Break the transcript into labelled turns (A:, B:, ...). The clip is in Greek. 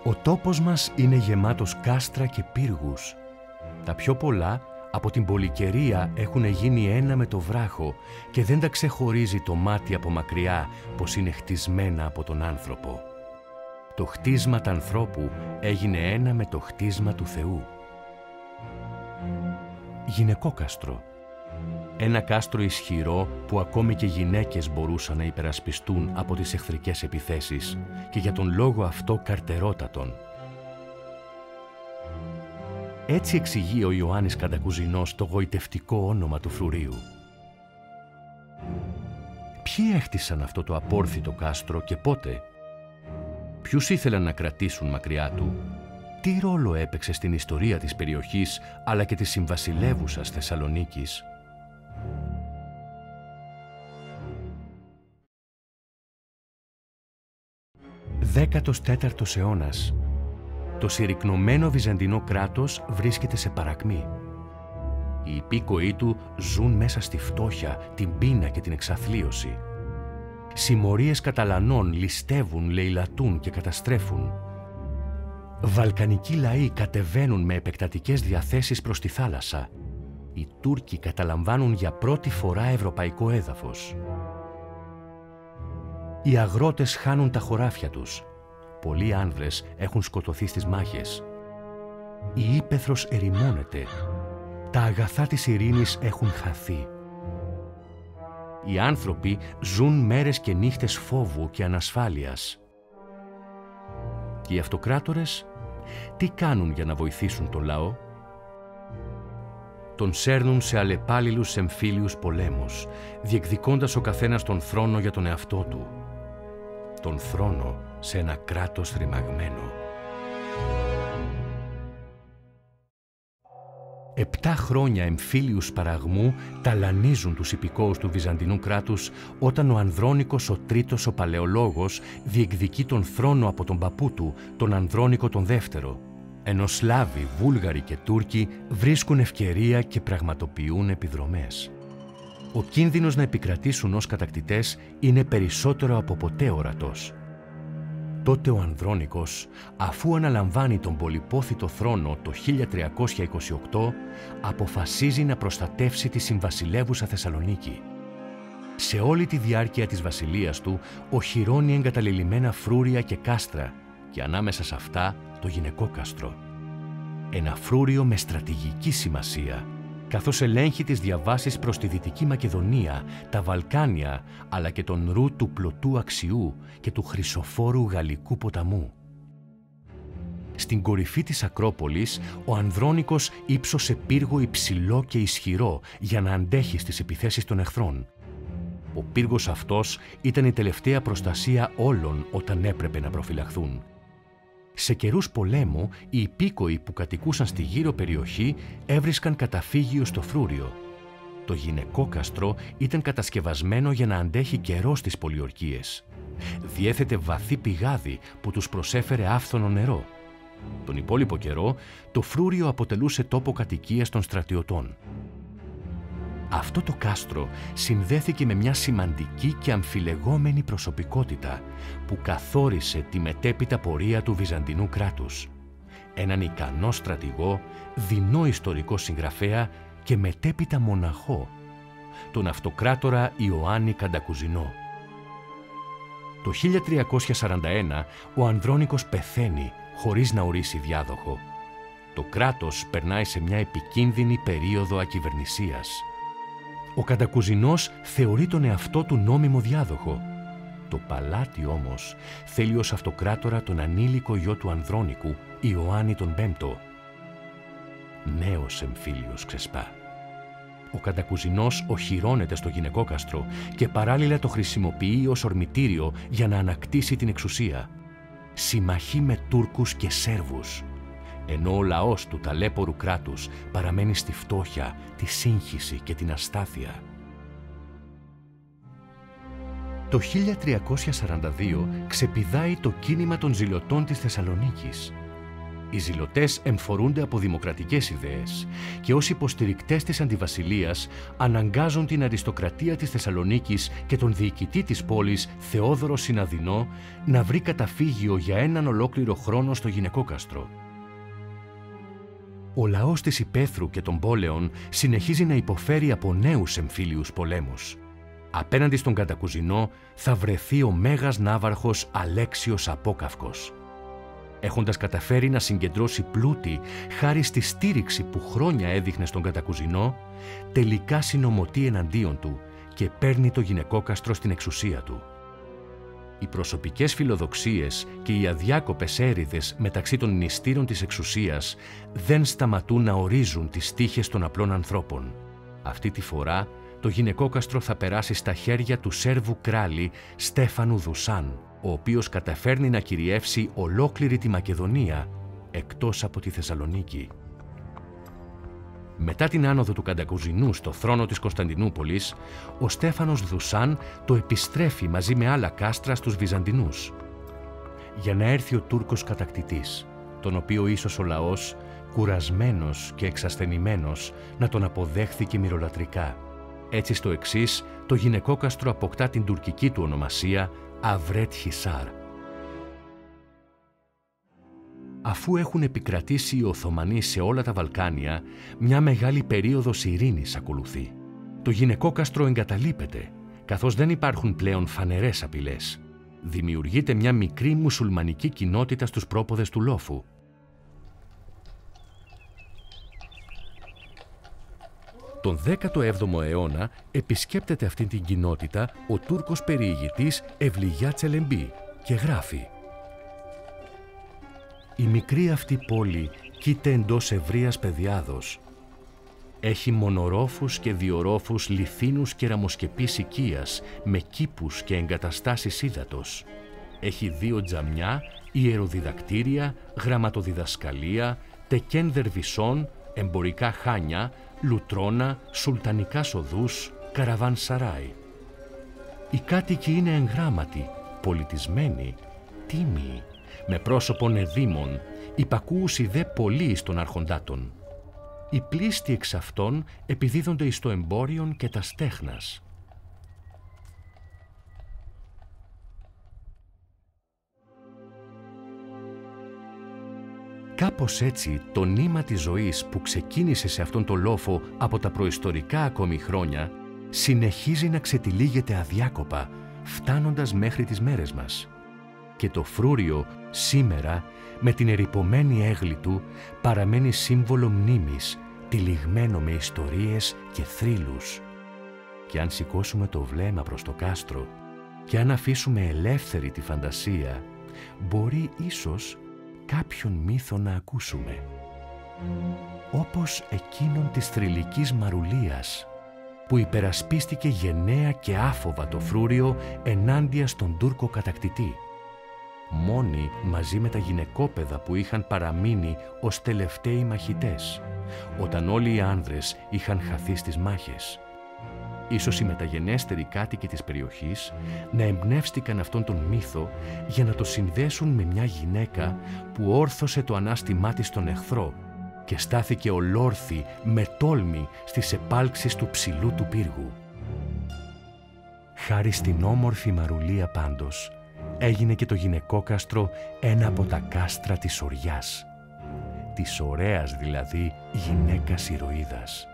A: Ο τόπος μας είναι γεμάτος κάστρα και πύργους. Τα πιο πολλά από την πολυκαιρία έχουν γίνει ένα με το βράχο και δεν τα ξεχωρίζει το μάτι από μακριά πως είναι χτισμένα από τον άνθρωπο. Το χτίσμα του ανθρώπου έγινε ένα με το χτίσμα του Θεού. Γυναικόκαστρο. Ένα κάστρο ισχυρό που ακόμη και γυναίκες μπορούσαν να υπερασπιστούν από τις εχθρικές επιθέσεις και για τον λόγο αυτό καρτερότατον. Έτσι εξηγεί ο Ιωάννης Καντακουζινός το γοητευτικό όνομα του φρουρίου. Ποιοι έχτισαν αυτό το απόρθητο κάστρο και πότε? Ποιους ήθελαν να κρατήσουν μακριά του? Τι ρόλο έπαιξε στην ιστορία της περιοχής αλλά και της συμβασιλεύουσας Θεσσαλονίκης? «14ος αιώνας. Το συρρικνωμένο βυζαντινό κράτος βρίσκεται σε παρακμή. Οι υπήκοοι του ζουν μέσα στη φτώχεια, την πείνα και την εξαθλίωση. Συμμορίες Καταλανών ληστεύουν, λαιλατούν και καταστρέφουν. Βαλκανικοί λαοί κατεβαίνουν με επεκτατικές διαθέσεις προς τη θάλασσα. Οι Τούρκοι καταλαμβάνουν για πρώτη φορά ευρωπαϊκό έδαφος. Οι αγρότες χάνουν τα χωράφια τους. Πολλοί άνδρες έχουν σκοτωθεί στις μάχες. Η ύπαιθρος ερημώνεται. Τα αγαθά της ειρήνης έχουν χαθεί. Οι άνθρωποι ζουν μέρες και νύχτες φόβου και ανασφάλειας. Και οι αυτοκράτορες τι κάνουν για να βοηθήσουν τον λαό? Τον σέρνουν σε αλλεπάλληλους εμφύλιους πολέμους, διεκδικώντας ο καθένας τον θρόνο για τον εαυτό του. Τον θρόνο σε ένα κράτος θρημαγμένο. 7 χρόνια εμφύλιου σπαραγμού ταλανίζουν τους υπηκόους του Βυζαντινού κράτους όταν ο Ανδρώνικος ο Τρίτος ο Παλαιολόγος διεκδικεί τον θρόνο από τον παππού του, τον Ανδρώνικο τον Δεύτερο, ενώ Σλάβοι, Βούλγαροι και Τούρκοι βρίσκουν ευκαιρία και πραγματοποιούν επιδρομές. Ο κίνδυνος να επικρατήσουν ως κατακτητές είναι περισσότερο από ποτέ ορατός. Τότε ο Ανδρώνικος, αφού αναλαμβάνει τον πολυπόθητο θρόνο το 1328, αποφασίζει να προστατεύσει τη συμβασιλεύουσα Θεσσαλονίκη. Σε όλη τη διάρκεια της βασιλείας του, οχυρώνει εγκαταλελειμμένα φρούρια και κάστρα και ανάμεσα σε αυτά το γυναικόκαστρο. Ένα φρούριο με στρατηγική σημασία, καθώς ελέγχει τις διαβάσεις προς τη Δυτική Μακεδονία, τα Βαλκάνια, αλλά και τον ρου του Πλωτού Αξιού και του Χρυσοφόρου Γαλλικού ποταμού. Στην κορυφή της Ακρόπολης, ο Ανδρώνικος ύψωσε πύργο υψηλό και ισχυρό για να αντέχει στις επιθέσεις των εχθρών. Ο πύργος αυτός ήταν η τελευταία προστασία όλων όταν έπρεπε να προφυλαχθούν. Σε καιρούς πολέμου, οι υπήκοοι που κατοικούσαν στη γύρω περιοχή έβρισκαν καταφύγιο στο φρούριο. Το γυναικόκαστρο ήταν κατασκευασμένο για να αντέχει καιρό στις πολιορκίες. Διέθετε βαθύ πηγάδι που τους προσέφερε άφθονο νερό. Τον υπόλοιπο καιρό, το φρούριο αποτελούσε τόπο κατοικίας των στρατιωτών. Αυτό το κάστρο συνδέθηκε με μια σημαντική και αμφιλεγόμενη προσωπικότητα που καθόρισε τη μετέπειτα πορεία του Βυζαντινού κράτους. Έναν ικανό στρατηγό, δεινό ιστορικό συγγραφέα και μετέπειτα μοναχό, τον αυτοκράτορα Ιωάννη Καντακουζινό. Το 1341 ο Ανδρώνικος πεθαίνει χωρίς να ορίσει διάδοχο. Το κράτος περνάει σε μια επικίνδυνη περίοδο ακυβερνησίας. Ο Καντακουζινός θεωρεί τον εαυτό του νόμιμο διάδοχο. Το παλάτι όμως θέλει ως αυτοκράτορα τον ανήλικο γιο του Ανδρώνικου, Ιωάννη τον Πέμπτο. Νέος εμφύλιος ξεσπά. Ο Καντακουζινός οχυρώνεται στο γυναικόκαστρο και παράλληλα το χρησιμοποιεί ως ορμητήριο για να ανακτήσει την εξουσία. Συμμαχεί με Τούρκους και Σέρβους, ενώ ο λαός του ταλέπορου κράτους παραμένει στη φτώχεια, τη σύγχυση και την αστάθεια. Το 1342 ξεπηδάει το κίνημα των ζηλωτών της Θεσσαλονίκης. Οι ζηλωτές εμφορούνται από δημοκρατικές ιδέες και ως υποστηρικτές της αντιβασιλείας αναγκάζουν την αριστοκρατία της Θεσσαλονίκης και τον διοικητή της πόλης, Θεόδωρο Συναδεινό, να βρει καταφύγιο για έναν ολόκληρο χρόνο στο γυναικόκαστρο. Ο λαός της Υπαίθρου και των πόλεων συνεχίζει να υποφέρει από νέους εμφύλιους πολέμους. Απέναντι στον Καντακουζινό θα βρεθεί ο μέγας ναύαρχος Αλέξιος Απόκαυκος. Έχοντας καταφέρει να συγκεντρώσει πλούτη χάρη στη στήριξη που χρόνια έδειχνε στον Καντακουζινό, τελικά συνομωτεί εναντίον του και παίρνει το γυναικόκαστρο στην εξουσία του. Οι προσωπικές φιλοδοξίες και οι αδιάκοπες έρηδες μεταξύ των νηστήρων της εξουσίας δεν σταματούν να ορίζουν τις τύχες των απλών ανθρώπων. Αυτή τη φορά το γυναικόκαστρο θα περάσει στα χέρια του Σέρβου κράλη Στέφανου Δουσάν, ο οποίος καταφέρνει να κυριεύσει ολόκληρη τη Μακεδονία, εκτός από τη Θεσσαλονίκη. Μετά την άνοδο του Καντακουζινού στο θρόνο της Κωνσταντινούπολης, ο Στέφανος Δουσάν το επιστρέφει μαζί με άλλα κάστρα στους Βυζαντινούς. Για να έρθει ο Τούρκος κατακτητής, τον οποίο ίσως ο λαός, κουρασμένος και εξασθενημένος, να τον αποδέχθηκε μυρολατρικά. Έτσι στο εξής, το γυναικόκαστρο αποκτά την τουρκική του ονομασία Αβρέτ Χισάρ. Αφού έχουν επικρατήσει οι Οθωμανοί σε όλα τα Βαλκάνια, μια μεγάλη περίοδος ειρήνης ακολουθεί. Το γυναικόκαστρο εγκαταλείπεται, καθώς δεν υπάρχουν πλέον φανερές απειλές. Δημιουργείται μια μικρή μουσουλμανική κοινότητα στους πρόποδες του λόφου. Τον 17ο αιώνα επισκέπτεται αυτήν την κοινότητα ο Τούρκος περιηγητής Ευλιγιά Τσελεμπή και γράφει: «Η μικρή αυτή πόλη κοίται εντός ευρείας πεδιάδος. Έχει μονορόφους και διορόφους λιθίνους και ραμοσκεπείς οικίας με κήπους και εγκαταστάσεις ύδατος. Έχει 2 τζαμιά, ιεροδιδακτήρια, γραμματοδιδασκαλία, τεκέν δερβισών, εμπορικά χάνια, λουτρόνα, σουλτανικά σοδούς, καραβάν σαράι. Οι κάτοικοι είναι εγγράμματοι, πολιτισμένοι, τίμιοι, με πρόσωπον εδήμων, υπακούουσι δε πολλοί εις των αρχοντάτων. Οι πλήστοι εξ αυτών επιδίδονται εις το εμπόριον και τα στέχνας. Κάπως έτσι, το νήμα της ζωής που ξεκίνησε σε αυτόν τον λόφο από τα προϊστορικά ακόμη χρόνια, συνεχίζει να ξετυλίγεται αδιάκοπα, φτάνοντας μέχρι τις μέρες μας. Και το φρούριο σήμερα, με την ερειπωμένη έγλη του, παραμένει σύμβολο μνήμης, τυλιγμένο με ιστορίες και θρύλους. Και αν σηκώσουμε το βλέμμα προς το κάστρο και αν αφήσουμε ελεύθερη τη φαντασία, μπορεί ίσως κάποιον μύθο να ακούσουμε. Όπως εκείνον της θρυλικής Μαρουλίας, που υπερασπίστηκε γενναία και άφοβα το φρούριο ενάντια στον Τούρκο κατακτητή, μόνοι μαζί με τα γυναικόπαιδα που είχαν παραμείνει ως τελευταίοι μαχητές, όταν όλοι οι άνδρες είχαν χαθεί στις μάχες. Ίσως οι μεταγενέστεροι κάτοικοι της περιοχής να εμπνεύστηκαν αυτόν τον μύθο για να το συνδέσουν με μια γυναίκα που όρθωσε το ανάστημά της στον εχθρό και στάθηκε ολόρθη με τόλμη στις επάλξεις του ψηλού του πύργου. Χάρη στην όμορφη Μαρουλία πάντως, έγινε και το γυναικόκαστρο ένα από τα κάστρα της Οριάς, της ωραίας δηλαδή γυναίκας ηρωίδας.